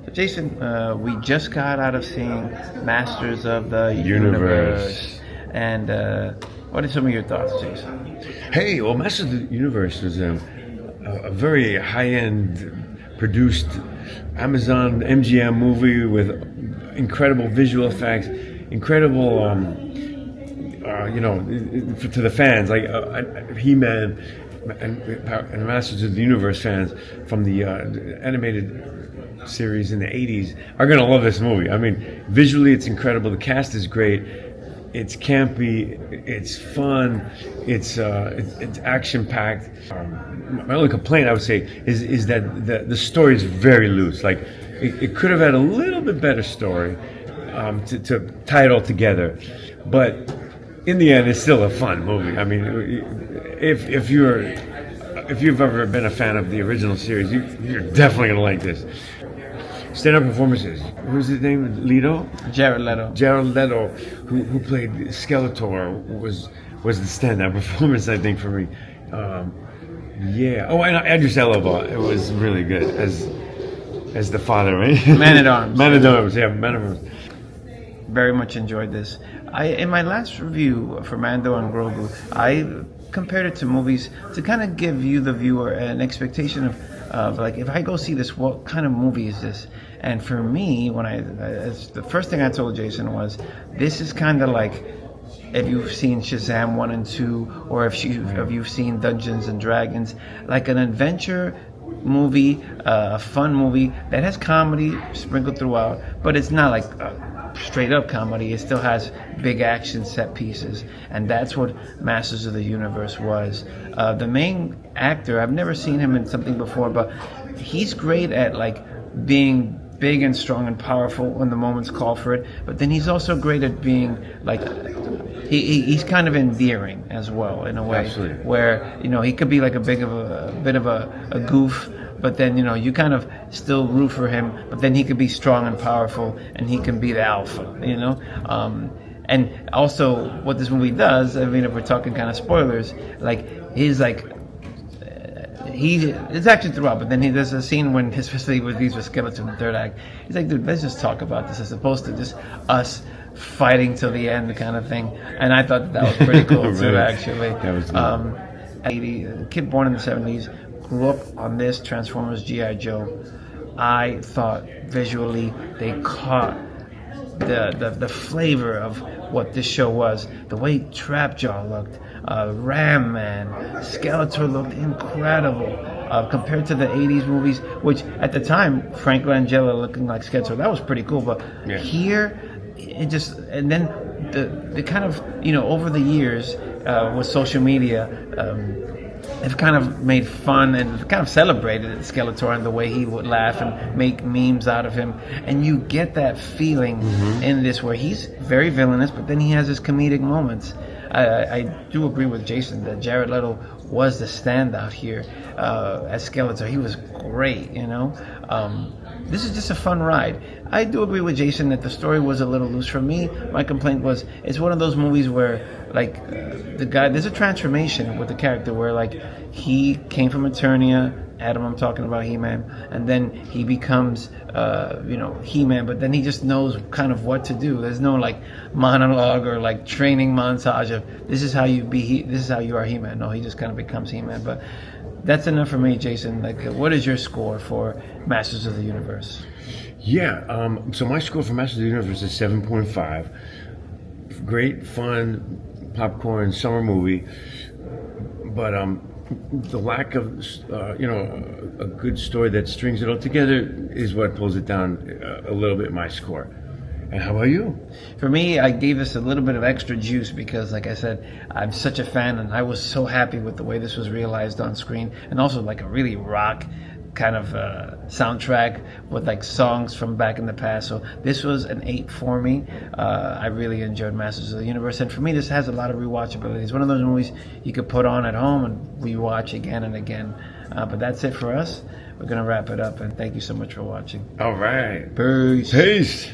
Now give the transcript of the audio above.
So Jason, we just got out of seeing Masters of the Universe. And what are some of your thoughts, Jason? Hey, well, Masters of the Universe was a very high-end produced Amazon MGM movie with incredible visual effects, incredible, to the fans, like He-Man and Masters of the Universe fans from the animated series in the 80s are going to love this movie. I mean, visually it's incredible. The cast is great. It's campy. It's fun. It's action-packed. My only complaint, I would say, is that the story is very loose. Like, it could have had a little bit better story to tie it all together. But in the end, it's still a fun movie. I mean, if you've ever been a fan of the original series, you're definitely going to like this. Stand-up performances. Who's his name? Leto? Jared Leto. Jared Leto, who played Skeletor, was the stand-up performance, I think, for me. Yeah. Oh, and Idris Elba. It was really good as the father, right? Man-at-Arms. Man-at-Arms. Yeah, Man-at-Arms. Very much enjoyed this. In my last review for Mando and Grogu, I compared it to movies to kind of give you, the viewer, an expectation of like, if I go see this, what kind of movie is this? And for me, the first thing I told Jason was, this is kind of like, if you've seen Shazam 1 and 2, or if you've seen Dungeons and Dragons, like an adventure movie, a fun movie that has comedy sprinkled throughout, but it's not like straight up comedy. It still has big action set pieces, and that's what Masters of the Universe was. The main actor, I've never seen him in something before, but he's great at like being big and strong and powerful when the moments call for it, but then he's also great at being like, he's kind of endearing as well, in a way. Absolutely. Where he could be like a bit of a goof, but then you kind of still root for him, but then he could be strong and powerful, and he can be the alpha, and also what this movie does, I mean, if we're talking kind of spoilers, like he's like, it's action throughout, but then there's a scene when, especially with Skeletor in the third act, he's like, dude, let's just talk about this as opposed to just us fighting till the end kind of thing. And I thought that was pretty cool Right. too, actually. That was cool. A kid born in the 70s, grew up on this Transformers G.I. Joe. I thought visually they caught the flavor of what this show was. The way Trapjaw looked, Ram Man, Skeletor looked incredible compared to the 80s movies, which at the time, Frank Langella looking like Skeletor, that was pretty cool. But yeah. Here, it just, and then the kind of, over the years with social media, have kind of made fun and kind of celebrated Skeletor and the way he would laugh and make memes out of him. And you get that feeling in this where he's very villainous, but then he has his comedic moments. I do agree with Jason that Jared Leto was the standout here as Skeletor. He was great, This is just a fun ride. I do agree with Jason that the story was a little loose for me. My complaint was, it's one of those movies where, like, the guy, there's a transformation with the character where, like, he came from Eternia, Adam, I'm talking about He-Man, and then he becomes, He-Man, but then he just knows kind of what to do. There's no, like, monologue or, like, training montage of, this is how you are He-Man. No, he just kind of becomes He-Man. But that's enough for me, Jason. Like, what is your score for Masters of the Universe? Yeah, so my score for Masters of the Universe is 7.5. Great, fun, popcorn, summer movie. But the lack of, a good story that strings it all together is what pulls it down a little bit, my score. And how about you? For me, I gave this a little bit of extra juice because, like I said, I'm such a fan, and I was so happy with the way this was realized on screen, and also like a really rock kind of soundtrack with like songs from back in the past. So this was an 8 for me. I really enjoyed Masters of the Universe, and for me, this has a lot of rewatchability. It's one of those movies you could put on at home and rewatch again and again. But that's it for us. We're gonna wrap it up, and thank you so much for watching. All right. Peace. Peace.